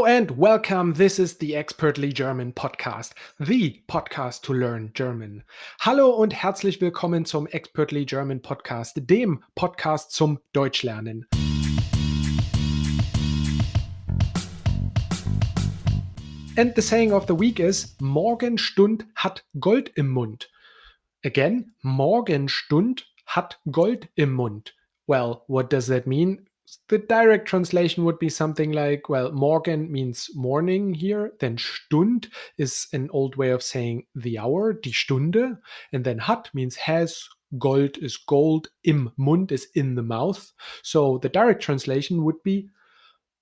Hello and welcome. This is the Expertly German Podcast, the podcast to learn German. Hallo und herzlich willkommen zum Expertly German Podcast, dem Podcast zum Deutschlernen. And the saying of the week is, Morgenstund hat Gold im Mund. Again, Morgenstund hat Gold im Mund. Well, what does that mean? The direct translation would be something like, well, Morgen means morning here, then Stund is an old way of saying the hour, die Stunde, and then hat means has, Gold is gold, im Mund is in the mouth. So the direct translation would be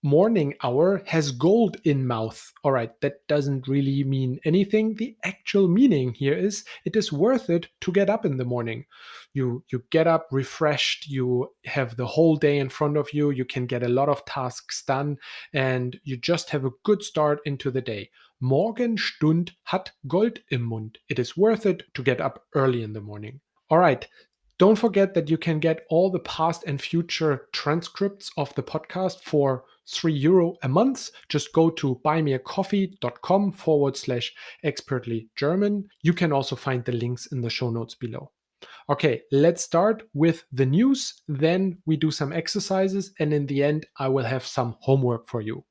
morning hour has gold in mouth. All right, that doesn't really mean anything. The actual meaning here is it is worth it to get up in the morning. You get up refreshed, you have the whole day in front of you, you can get a lot of tasks done, and you just have a good start into the day. Morgenstund hat Gold im Mund. It is worth it to get up early in the morning. All right. Don't forget that you can get all the past and future transcripts of the podcast for €3 a month. Just go to buymeacoffee.com/expertly German. You can also find the links in the show notes below. Okay, let's start with the news. Then we do some exercises. And in the end, I will have some homework for you.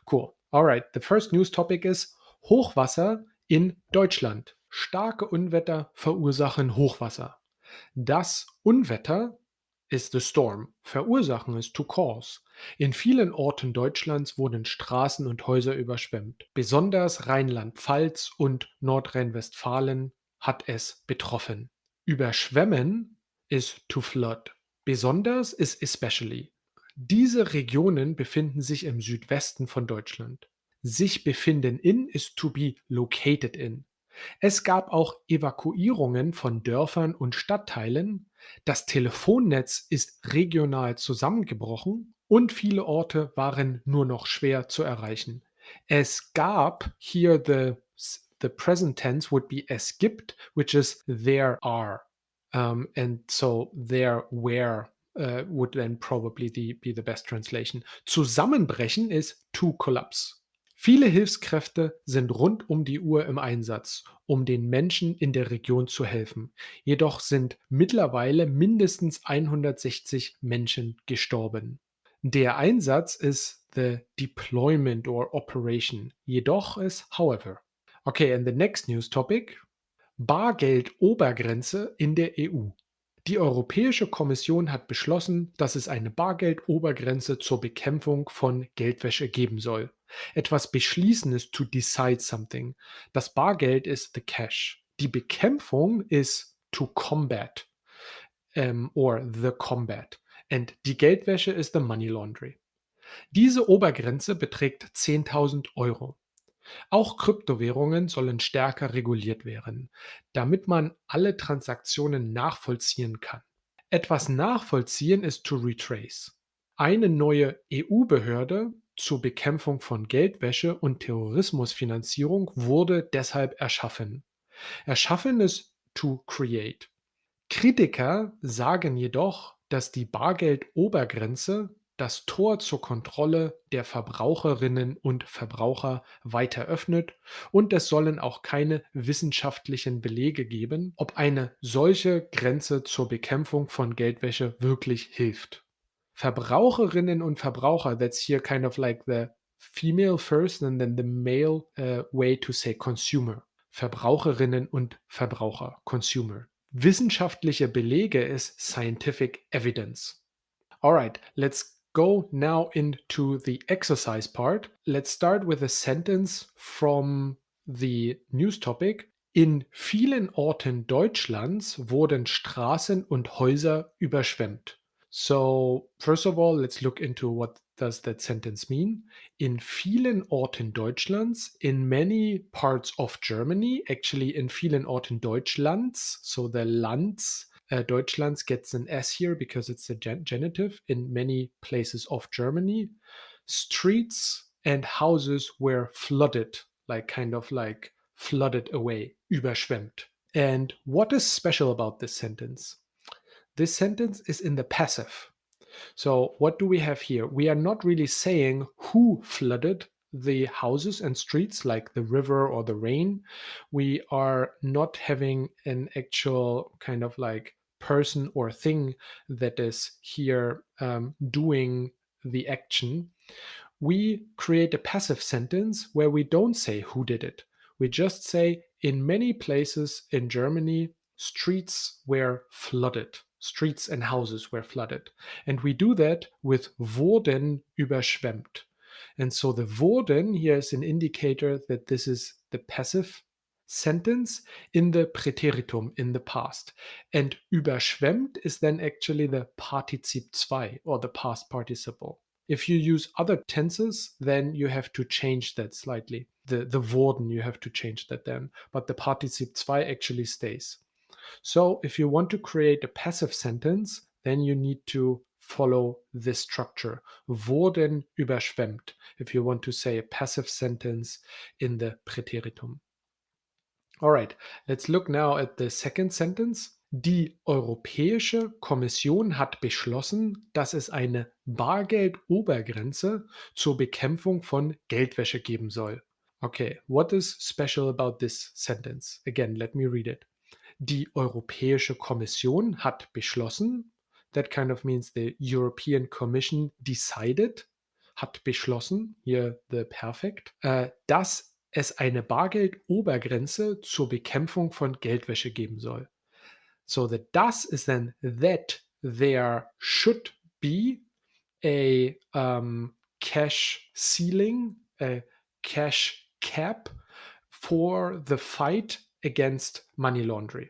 Cool. All right, the first news topic is Hochwasser in Deutschland. Starke Unwetter verursachen Hochwasser. Das Unwetter ist the storm. Verursachen ist to cause. In vielen Orten Deutschlands wurden Straßen und Häuser überschwemmt. Besonders Rheinland-Pfalz und Nordrhein-Westfalen hat es betroffen. Überschwemmen ist to flood. Besonders ist especially. Diese Regionen befinden sich im Südwesten von Deutschland. Sich befinden in ist to be located in. Es gab auch Evakuierungen von Dörfern und Stadtteilen, das Telefonnetz ist regional zusammengebrochen und viele Orte waren nur noch schwer zu erreichen. Es gab hier the present tense would be es gibt, which is there are. And so there were would then probably be the best translation. Zusammenbrechen ist to collapse. Viele Hilfskräfte sind rund um die Uhr im Einsatz, um den Menschen in der Region zu helfen. Jedoch sind mittlerweile mindestens 160 Menschen gestorben. Der Einsatz ist the deployment or operation. Jedoch ist however. Okay, and the next news topic. Bargeldobergrenze in der EU. Die Europäische Kommission hat beschlossen, dass es eine Bargeldobergrenze zur Bekämpfung von Geldwäsche geben soll. Etwas beschließen ist to decide something. Das Bargeld ist the cash. Die Bekämpfung ist to combat or the combat. And die Geldwäsche ist the money laundry. Diese Obergrenze beträgt 10.000 Euro. Auch Kryptowährungen sollen stärker reguliert werden, damit man alle Transaktionen nachvollziehen kann. Etwas nachvollziehen ist to retrace. Eine neue EU-Behörde zur Bekämpfung von Geldwäsche und Terrorismusfinanzierung wurde deshalb erschaffen. Erschaffen ist to create. Kritiker sagen jedoch, dass die Bargeldobergrenze das Tor zur Kontrolle der Verbraucherinnen und Verbraucher weiter öffnet und es sollen auch keine wissenschaftlichen Belege geben, ob eine solche Grenze zur Bekämpfung von Geldwäsche wirklich hilft. Verbraucherinnen und Verbraucher, that's here kind of like the female first and then the male way to say consumer. Verbraucherinnen und Verbraucher, Consumer. Wissenschaftliche Belege ist scientific evidence. All right, let's go now into the exercise part. Let's start with a sentence from the news topic. In vielen Orten Deutschlands wurden Straßen und Häuser überschwemmt. So, first of all, let's look into what does that sentence mean. In vielen Orten Deutschlands, in many parts of Germany, actually in vielen Orten Deutschlands, so the Lands Deutschlands gets an S here because it's a genitive, in many places of Germany, streets and houses were flooded, like kind of like flooded away, überschwemmt. And what is special about this sentence? This sentence is in the passive. So what do we have here? We are not really saying who flooded the houses and streets like the river or the rain. We are not having an actual kind of like person or thing that is here doing the action. We create a passive sentence where we don't say who did it. We just say, in many places in Germany, streets were flooded. Streets and houses were flooded. And we do that with wurden überschwemmt. And so the wurden here is an indicator that this is the passive sentence in the Präteritum, in the past. And überschwemmt is then actually the Partizip 2 or the past participle. If you use other tenses, then you have to change that slightly. The wurden, you have to change that then. But the Partizip 2 actually stays. So if you want to create a passive sentence, then you need to follow this structure. Wurden überschwemmt. If you want to say a passive sentence in the Präteritum. All right, let's look now at the second sentence. Die Europäische Kommission hat beschlossen, dass es eine Bargeldobergrenze zur Bekämpfung von Geldwäsche geben soll. Okay, what is special about this sentence? Again, let me read it. Die Europäische Kommission hat beschlossen. That kind of means the European Commission decided, hat beschlossen, hier the perfect, dass es eine Bargeldobergrenze zur Bekämpfung von Geldwäsche geben soll. So the das is then that there should be a cash ceiling, a cash cap for the fight against money laundering.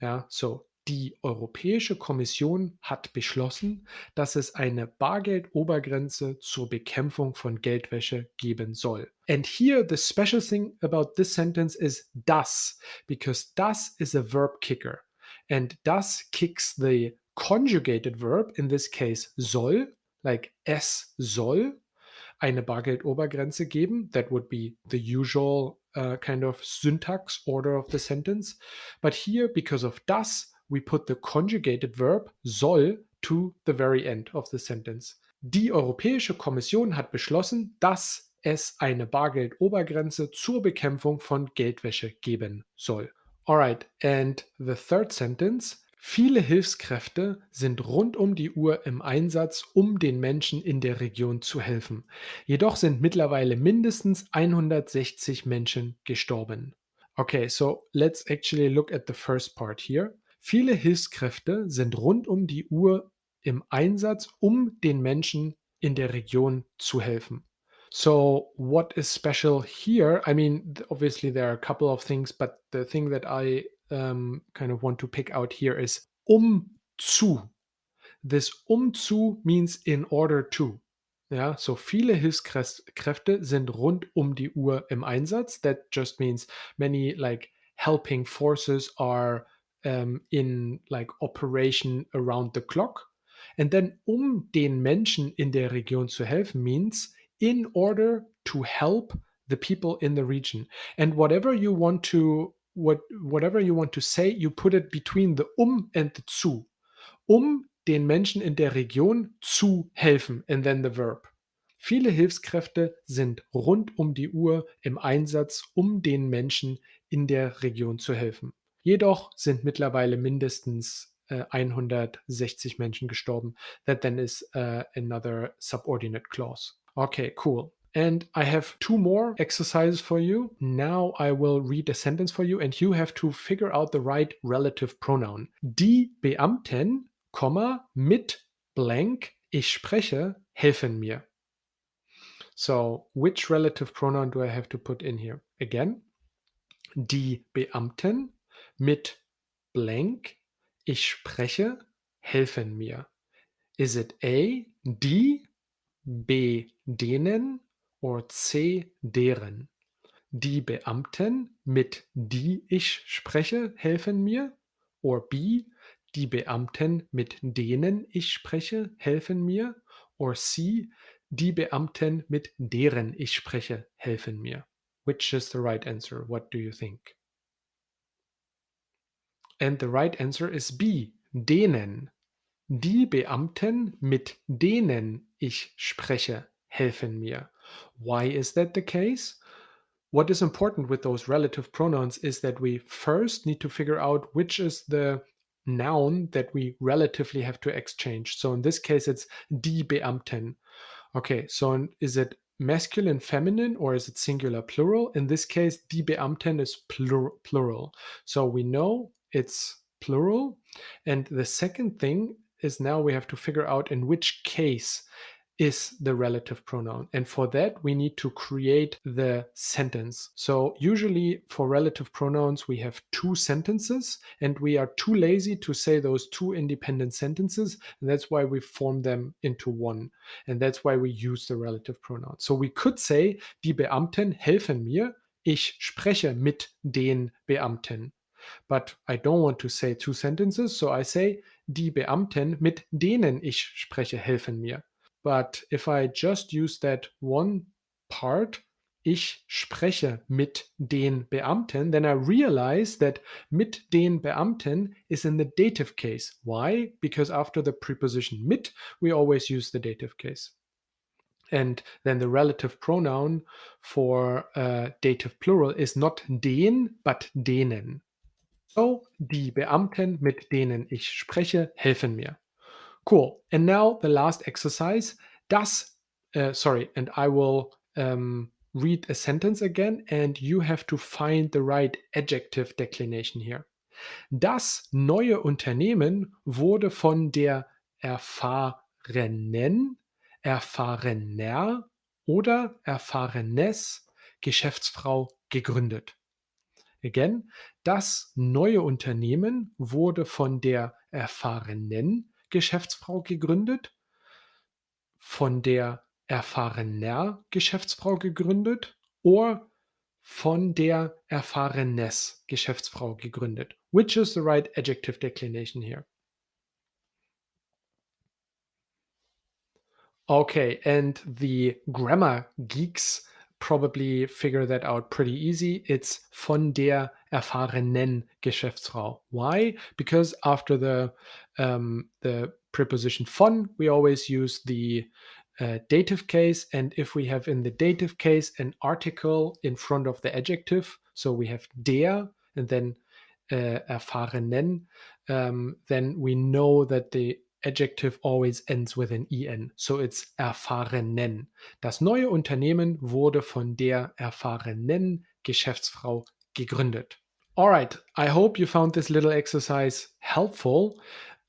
Ja, so die Europäische Kommission hat beschlossen, dass es eine Bargeldobergrenze zur Bekämpfung von Geldwäsche geben soll. And here the special thing about this sentence is das, because das is a verb kicker. And das kicks the conjugated verb, in this case soll, like es soll eine Bargeldobergrenze geben. That would be the usual kind of syntax order of the sentence. But here, because of das, we put the conjugated verb soll to the very end of the sentence. Die Europäische Kommission hat beschlossen, dass es eine Bargeldobergrenze zur Bekämpfung von Geldwäsche geben soll. Alright, and the third sentence. Viele Hilfskräfte sind rund um die Uhr im Einsatz, um den Menschen in der Region zu helfen. Jedoch sind mittlerweile mindestens 160 Menschen gestorben. Okay, so let's actually look at the first part here. Viele Hilfskräfte sind rund um die Uhr im Einsatz, um den Menschen in der Region zu helfen. So, what is special here? I mean, obviously, there are a couple of things, but the thing that I kind of want to pick out here is zu. This zu means in order to. Ja, so viele Hilfskräfte sind rund um die Uhr im Einsatz. That just means many like helping forces are in like operation around the clock. And then den Menschen in der Region zu helfen means in order to help the people in the region. And whatever you want to whatever you want to say, you put it between the and the zu. Den Menschen in der Region zu helfen and then the verb. Viele Hilfskräfte sind rund um die Uhr im Einsatz, um den Menschen in der Region zu helfen. Jedoch sind mittlerweile mindestens 160 Menschen gestorben. That then is another subordinate clause. Okay, cool. And I have two more exercises for you. Now I will read a sentence for you and you have to figure out the right relative pronoun. Die Beamten, mit blank, ich spreche, helfen mir. So, which relative pronoun do I have to put in here? Again, die Beamten mit blank, ich spreche, helfen mir. Is it A, die, B, denen or C, deren? Die Beamten, mit die ich spreche, helfen mir? Or B, die Beamten, mit denen ich spreche, helfen mir? Or C, die Beamten, mit deren ich spreche, helfen mir? Which is the right answer? What do you think? And the right answer is B, denen. Die Beamten, mit denen ich spreche, helfen mir. Why is that the case? What is important with those relative pronouns is that we first need to figure out which is the noun that we relatively have to exchange. So in this case, it's die Beamten. Okay, so is it masculine, feminine, or is it singular, plural? In this case, die Beamten is plural. So we know it's plural. And the second thing is now we have to figure out in which case is the relative pronoun. And for that, we need to create the sentence. So, usually for relative pronouns, we have two sentences, and we are too lazy to say those two independent sentences. And that's why we form them into one. And that's why we use the relative pronoun. So, we could say, die Beamten helfen mir. Ich spreche mit den Beamten. But I don't want to say two sentences, so I say, die Beamten, mit denen ich spreche, helfen mir. But if I just use that one part, ich spreche mit den Beamten, then I realize that mit den Beamten is in the dative case. Why? Because after the preposition mit, we always use the dative case. And then the relative pronoun for dative plural is not den, but denen. So, die Beamten, mit denen ich spreche, helfen mir. Cool. And now the last exercise. And I will read a sentence again, and you have to find the right adjective declination here. Das neue Unternehmen wurde von der erfahrenen, erfahrener oder erfahrenes Geschäftsfrau gegründet. Again, das neue Unternehmen wurde von der erfahrenen Geschäftsfrau gegründet, von der erfahrener Geschäftsfrau gegründet oder von der erfahrenes Geschäftsfrau gegründet. Which is the right adjective declination here? Okay, and the grammar geeks probably figure that out pretty easy. It's von der erfahrenen Geschäftsfrau. Why? Because after the preposition von, we always use the dative case, and if we have in the dative case an article in front of the adjective, so we have der and then erfahrenen, then we know that the adjective always ends with an en. So it's erfahrenen. Das neue Unternehmen wurde von der erfahrenen Geschäftsfrau gegründet. All right, I hope you found this little exercise helpful.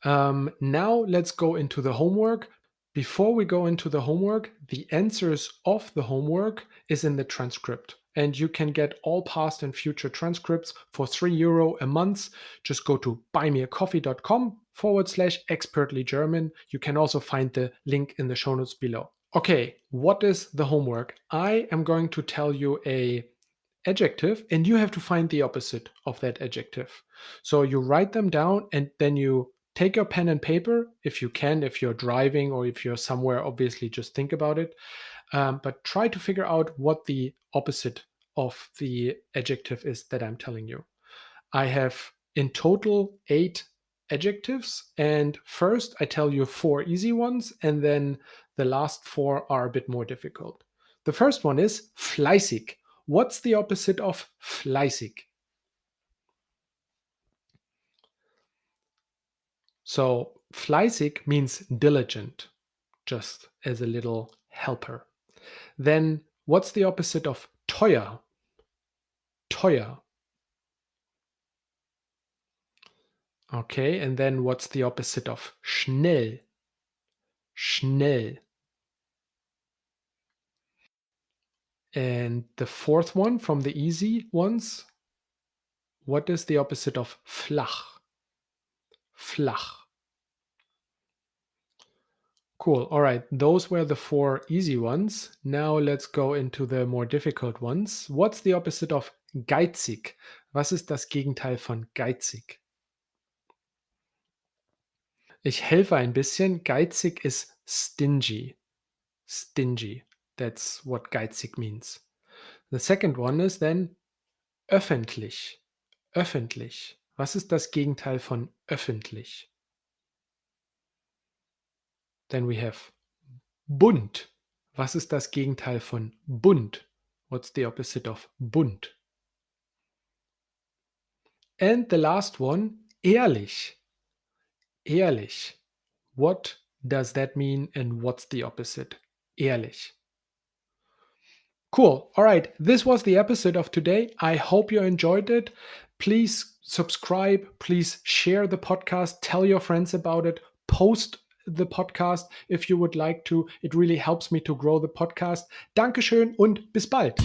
Now let's go into the homework. Before we go into the homework, the answers of the homework is in the transcript. And you can get all past and future transcripts for €3 a month. Just go to buymeacoffee.com/expertly German. You can also find the link in the show notes below. Okay, what is the homework? I am going to tell you a adjective and you have to find the opposite of that adjective. So you write them down and then you take your pen and paper if you can, if you're driving or if you're somewhere, obviously just think about it. But try to figure out what the opposite of the adjective is that I'm telling you. I have in total 8 adjectives, and first I tell you 4 easy ones, and then the last 4 are a bit more difficult. The first one is fleißig. What's the opposite of fleißig? So fleißig means diligent, just as a little helper. Then what's the opposite of teuer? Teuer. Okay, and then what's the opposite of schnell? Schnell. And the fourth one from the easy ones, what is the opposite of flach? Flach. Cool. All right. Those were the 4 easy ones. Now let's go into the more difficult ones. What's the opposite of geizig? Was ist das Gegenteil von geizig? Ich helfe ein bisschen. Geizig ist stingy. Stingy. That's what geizig means. The second one is then öffentlich. Öffentlich. Was ist das Gegenteil von öffentlich? Then we have bunt. Was ist das Gegenteil von bunt? What's the opposite of bunt? And the last one, ehrlich. Ehrlich. What does that mean and what's the opposite? Ehrlich. Cool. All right. This was the episode of today. I hope you enjoyed it. Please subscribe. Please share the podcast. Tell your friends about it. Post the podcast if you would like to. It really helps me to grow the podcast. Dankeschön und bis bald.